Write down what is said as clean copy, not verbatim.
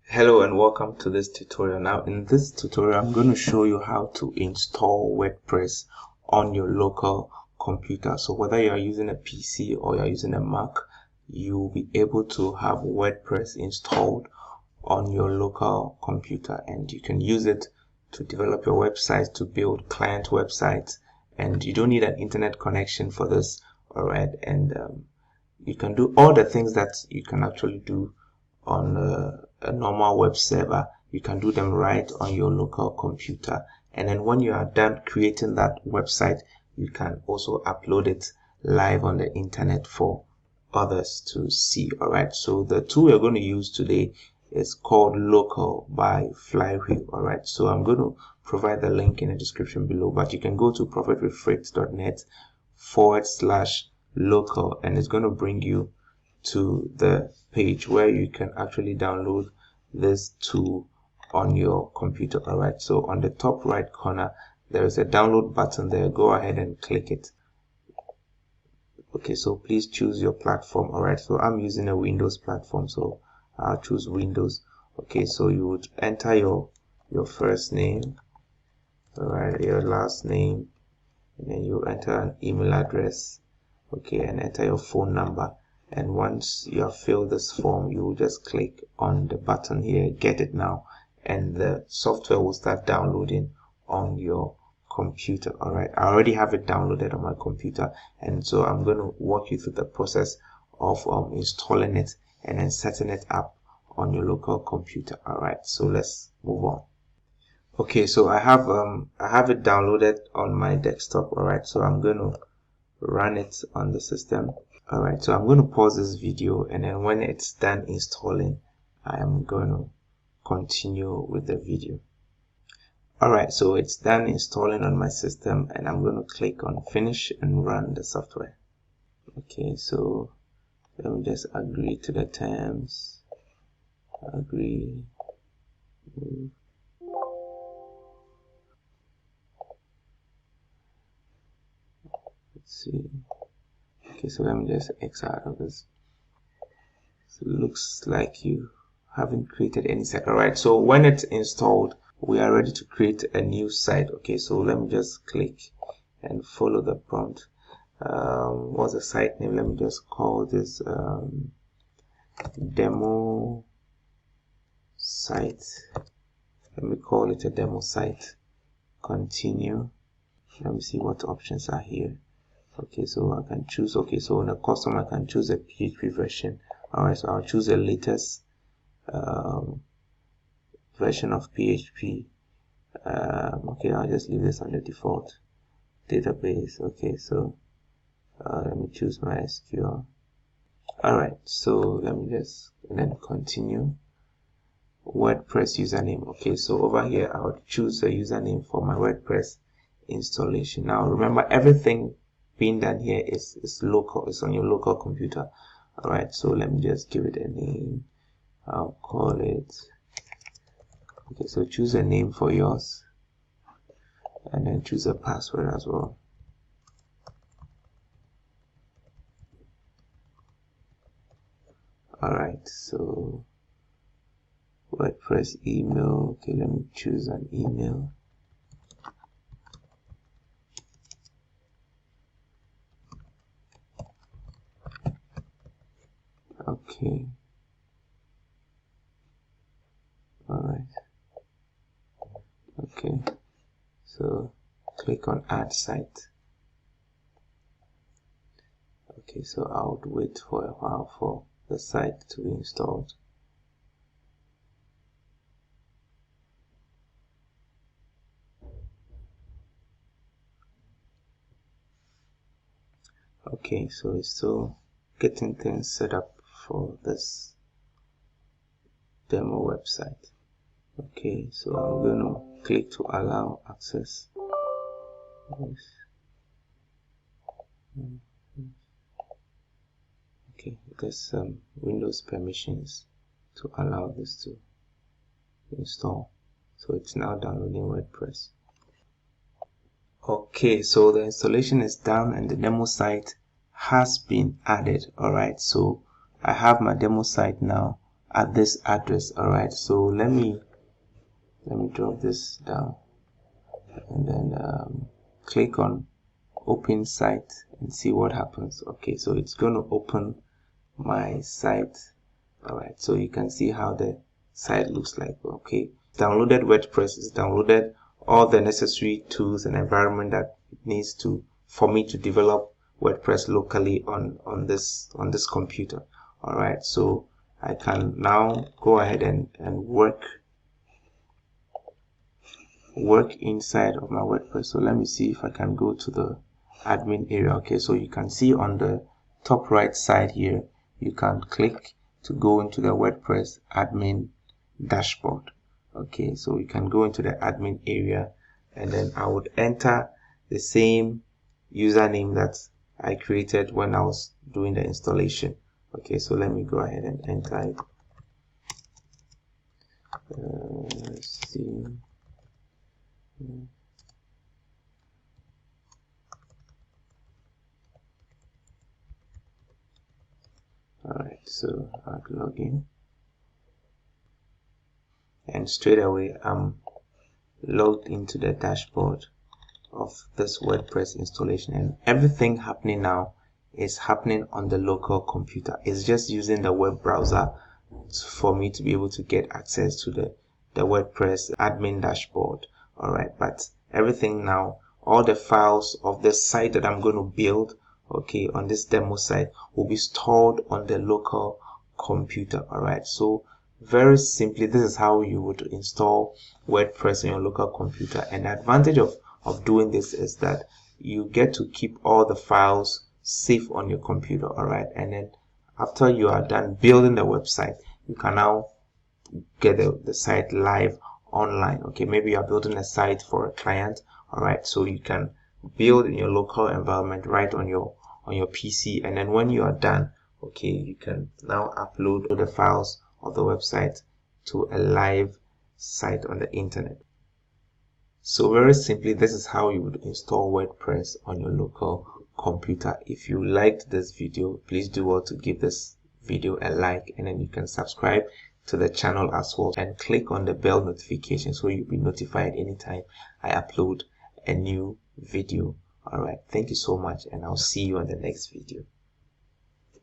Hello and welcome to this tutorial. Now in this tutorial I'm going to show you how to install WordPress on your local computer. So whether you are using a PC or you are using a Mac, you'll be able to have WordPress installed on your local computer, and you can use it to develop your website, to build client websites, and you don't need an internet connection for this. Alright, and you can do all the things that you can actually do on a normal web server. You can do them right on your local computer, and then when you are done creating that website, you can also upload it live on the internet for others to see. All right, so the tool we're going to use today is called Local by Flywheel. All right, so I'm going to provide the link in the description below, but you can go to profitwithfritz.net/local, and it's going to bring you to the page where you can actually download this tool on your computer. All right, so on the top right corner there is a download button there. Go ahead and click it. Okay, so please choose your platform. All right, so I'm using a Windows platform, so I'll choose Windows. Okay, so you would enter your first name, all right, your last name, and then you enter an email address, okay, and enter your phone number. And once you have filled this form, you will just click on the button here, get it now, and the software will start downloading on your computer. All right, I already have it downloaded on my computer, and so I'm going to walk you through the process of installing it and then setting it up on your local computer. All right, so let's move on. Okay, so I have it downloaded on my desktop. All right, so I'm going to run it on the system. All right, so I'm going to pause this video, and then when it's done installing, I am going to continue with the video. All right, so it's done installing on my system, and I'm going to click on finish and run the software. Okay, so let me just agree to the terms. Agree. Let's see. Okay, so let me just X out of this. So it looks like you haven't created any site. All right, so when it's installed, we are ready to create a new site. Okay, so let me just click and follow the prompt. What's the site name? Let me just call this demo site. Let me call it a demo site. Continue. Let me see what options are here. Okay, so I can choose. Okay, so in the custom I can choose a PHP version. Alright, so I'll choose the latest version of PHP. Okay, I'll just leave this on the default database. Okay, so let me choose MySQL. Alright, so let me just then continue. WordPress username. Okay, so over here I would choose a username for my WordPress installation. Now remember, everything being done here is local. It's on your local computer. All right, so let me just give it a name. I'll call it, okay, so choose a name for yours, and then choose a password as well. All right, so WordPress email. Okay, let me choose an email. Okay. All right. Okay. So click on add site. Okay, so I would wait for a while for the site to be installed. Okay, so it's still getting things set up for this demo website. Okay, so I'm going to click to allow access. Okay, there's some Windows permissions to allow this to install. So it's now downloading WordPress. Okay, so the installation is done and the demo site has been added. All right, so I have my demo site now at this address. All right, so let me drop this down, and then click on open site and see what happens. Okay, so it's going to open my site. All right, so you can see how the site looks like. Okay, downloaded WordPress, is downloaded all the necessary tools and environment that it needs to for me to develop WordPress locally on this computer. All right, so I can now go ahead and work inside of my WordPress. So let me see if I can go to the admin area. Okay, so you can see on the top right side here, you can click to go into the WordPress admin dashboard. Okay, so you can go into the admin area, and then I would enter the same username that I created when I was doing the installation. Okay, so let me go ahead and enter it. Let's see. Alright, so I'll log in, and straight away I'm logged into the dashboard of this WordPress installation, and everything happening now is happening on the local computer. It's just using the web browser for me to be able to get access to the WordPress admin dashboard. Alright, but everything now, all the files of the site that I'm going to build, okay, on this demo site will be stored on the local computer. Alright, so very simply, this is how you would install WordPress on your local computer. And the advantage of doing this is that you get to keep all the files safe on your computer. Alright, and then after you are done building the website, you can now get the site live online. Okay, maybe you are building a site for a client. All right, so you can build in your local environment right on your PC, and then when you are done, okay, you can now upload the files of the website to a live site on the internet. So very simply, this is how you would install WordPress on your local computer. If you liked this video, please do well to give this video a like, and then you can subscribe to the channel as well, and click on the bell notification so you'll be notified anytime I upload a new video. All right, thank you so much, and I'll see you on the next video.